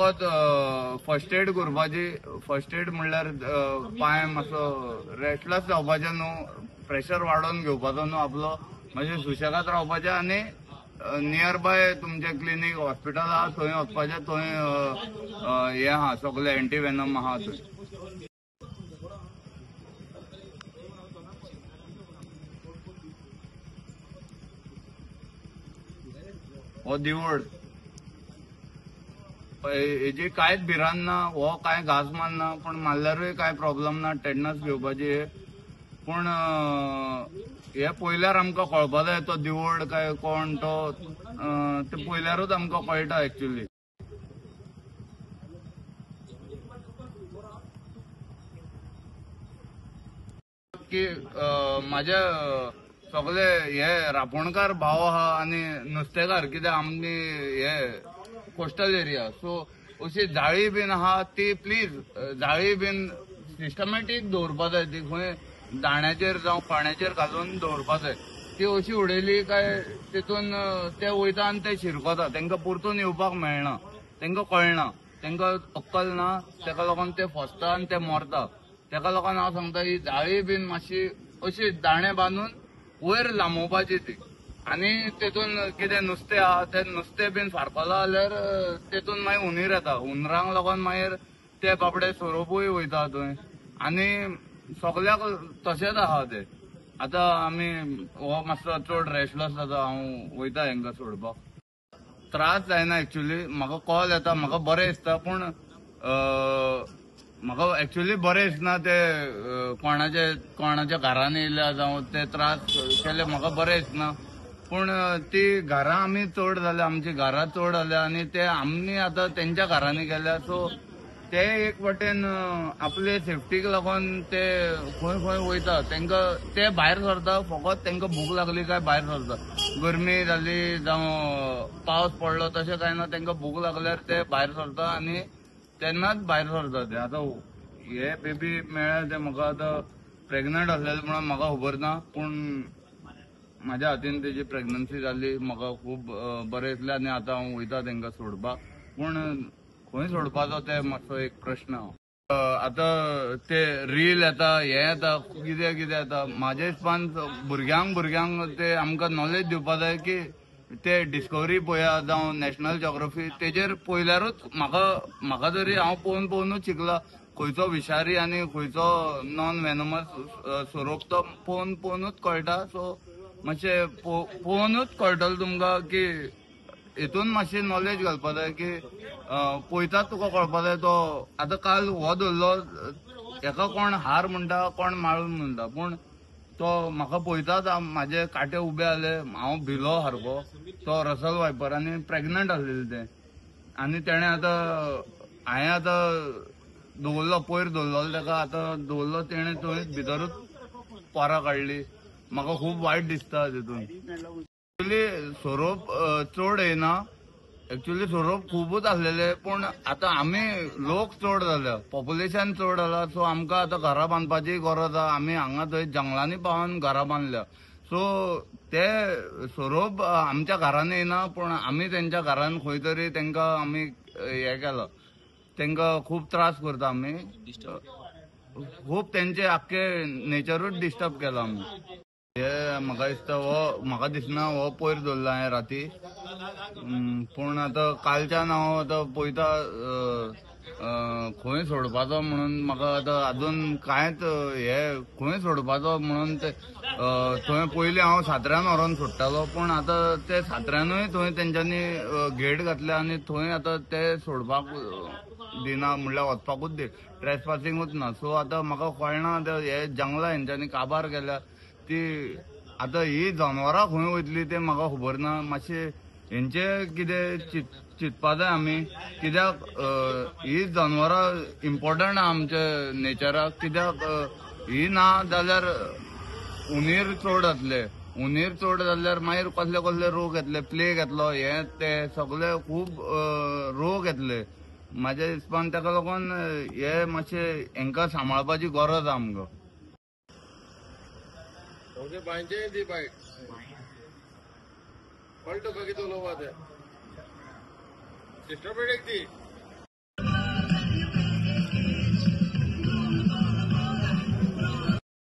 फकत first aid करपाची. First aid म्हणल्यार पांय मातसो रेस्टलेस जावपाचे न्हू, प्रेशर वाडोवन घेवपाचो न्हू आपलो, मातशें सुशेगाद रावपाचें आनी नियर बाय तुमचे क्लिनीक हॉस्पिटल आहा थंय वचपाचें. थंय हें आहा सगळें एंटीवेनम आहा थंय. हो दिवड हेजी कांयच भिरांत ना, हो कांय घास मारना, पण मारल्यारूय कांय प्रॉब्लेम ना, टेडनस घेवपाची. पूण हे पयल्यार आमकां कळपा जाय तो दिवड काय कोण तो, ते पयल्यारूच आमकां कळटा एक्चुअली. की म्हाजे सगळे हे रापणकार भाव आहा आनी नुस्तेकार, कित्याक आमची हे कोस्टल एरिया, सो अशी जाळी बीन आहा ती प्लीज जाळी बीन सिस्टमॅटीक दवरपा जाय. ती खंय दाण्याचेर जावं पाण्याचेर घालून दवरपा जाय. ती अशी उडयली काय तितून ते वयता आनी ते शिरकोता, तांकां परतून येवपाक मेळना, तांकां कळना, तांकां अक्कल ना, ताका लागून ते फसता आनी ते मरता. ताका लागून हांव सांगता ही जाळी बीन मातशी अशी दाणे बांदून वयर लांबोवपाची ती, आनी तितून कितें नुस्तें आहा ते नुस्तें बीन सारकला जाल्यार तितून मागीर उंदीर येता. उंदरांक लागून मागीर ते बाबडे सोरोपूय वयता थंय, आनी सगळ्याक तशेंच आहा ते. आतां आमी हो मातसो चड रेस्टलेस जाता, हांव वयता हांकां सोडपाक. त्रास जायना एक्चुअली, म्हाका कॉल येता, म्हाका बरें दिसता, पूण म्हाका एक्चुअली बरें दिसना ते कोणाच्या घरांनी येयल्या जावं ते त्रास केले म्हाका बरें दिसना. पूण ती घरां आमी चड जाल्या, आमची घरां चड जाल्या आनी ते आमी आतां तेंच्या घरांनी गेल्या. सो ते एक वटेन आपले सेफ्टीक लागून ते खंय खंय वयता, तांकां ते भायर सरता फकत तांकां भूक लागली काय भायर सरता. गरमी जाली जावं पावस पडलो तशें कांय ना, तांकां भूक लागल्यार ते भायर सरता आनी तेन्नाच भायर सरता ते. आतां हे बेबी मेळ्ळे ते म्हाका आतां प्रेग्नंट आसलेले म्हणून म्हाका खबर ना, पूण म्हाज्या हातीन तेजी प्रेग्नन्सी जाली. म्हाका खूब बरें दिसलें आनी आतां हांव वयता तांकां सोडपाक. पूण खंय सोडपाचो ते मातसो एक प्रश्न. आतां ते रील येता, हे येता, कितें कितें येता. म्हाज्या हिसपान भुरग्यांक ते आमकां नॉलेज दिवपा जाय की ते डिस्कवरी पळया जावं नॅशनल ज्योग्राफी, तेजेर पयल्यारूच म्हाका तरी हांव पळोवनूच शिकला खंयचो विशारी आनी खंयचो नॉन वेनमस सोरोप तो पळोवनूच कळटा. सो मातशें पळोवनूच कळटलें तुमकां की हितून मातशी नॉलेज घालपा जाय की पळयताच तुका कळपा जाय. तो आतां काल हो धरलो, हेका कोण हार म्हणटा कोण माळून म्हणटा, पूण तो म्हाका पळयताच म्हाजे काटे उबे जाले, हांव भिलो सारको. तो रसल वायपर आनी प्रेग्नंट आसलेले ते, आनी तेणें हांवें आतां दवरलो पयर दवरलो ताका, आतां दवरलो तेणें थंय भितरूच पोरां काडली. म्हाका खूब वायट दिसता तितून. एक्चुअली सोरोप चड येना, एक्चुअली सोरोप खूबच आसलेले, पूण आतां आमी लोक चड जाल्या, पॉप्युलेशन चड जाला. सो आमकां आतां घरां बांदपाची गरज आहा. आमी हांगा थंय जंगलांनी पावन घरां बांदल्या. सो ते सोरोप आमच्या घरांनी येना, पूण आमी तेंच्या घरान खंय तरी तांकां आमी हें केलां, तांकां खूब त्रास करता आमी. खूब तेंचे आख्खे नेचरूच डिस्टर्ब केला आमी. हे म्हाका दिसता म्हाका दिसना हो पयर दवरला हांवें राती. पूण आतां कालच्यान हांव आतां पळयता खंय सोडपाचो म्हणून. म्हाका आतां आजून कांयच हे खंय सोडपाचो म्हणून ते थंय पयलीं हांव सात्र्यान व्हरोन सोडटालो, पूण आतां ते सात्र्यानूय थंय तेंच्यांनी गेट घातल्या आनी थंय आतां ते सोडपाक दिना, म्हणल्यार वचपाकूच दी, ट्रेसपासिंगूच ना. सो आतां म्हाका कळना हे जंगलां हेंच्यांनी काबार केल्या ती. आतां ही जनावरां खंय वयतली ते म्हाका खबर ना. मातशें हेंचे कितें चिंतपा जाय आमी, कित्याक ही जनावरां इम्पॉर्टंट आहा आमच्या नेचराक. कित्याक ही ना जाल्यार उंदीर चड जातले. उंदीर चड जाल्यार मागीर कसले कसले रोग येतले, प्लेग येतलो, हे ते सगळे खूब रोग येतले म्हाज्या हिसपान. ताका लागून हे मातशें हेंकां सांबाळपाची गरज आहा आमकां. बांयचे दी बायक पलटो का किती लोक सिस्टमॅटिक दी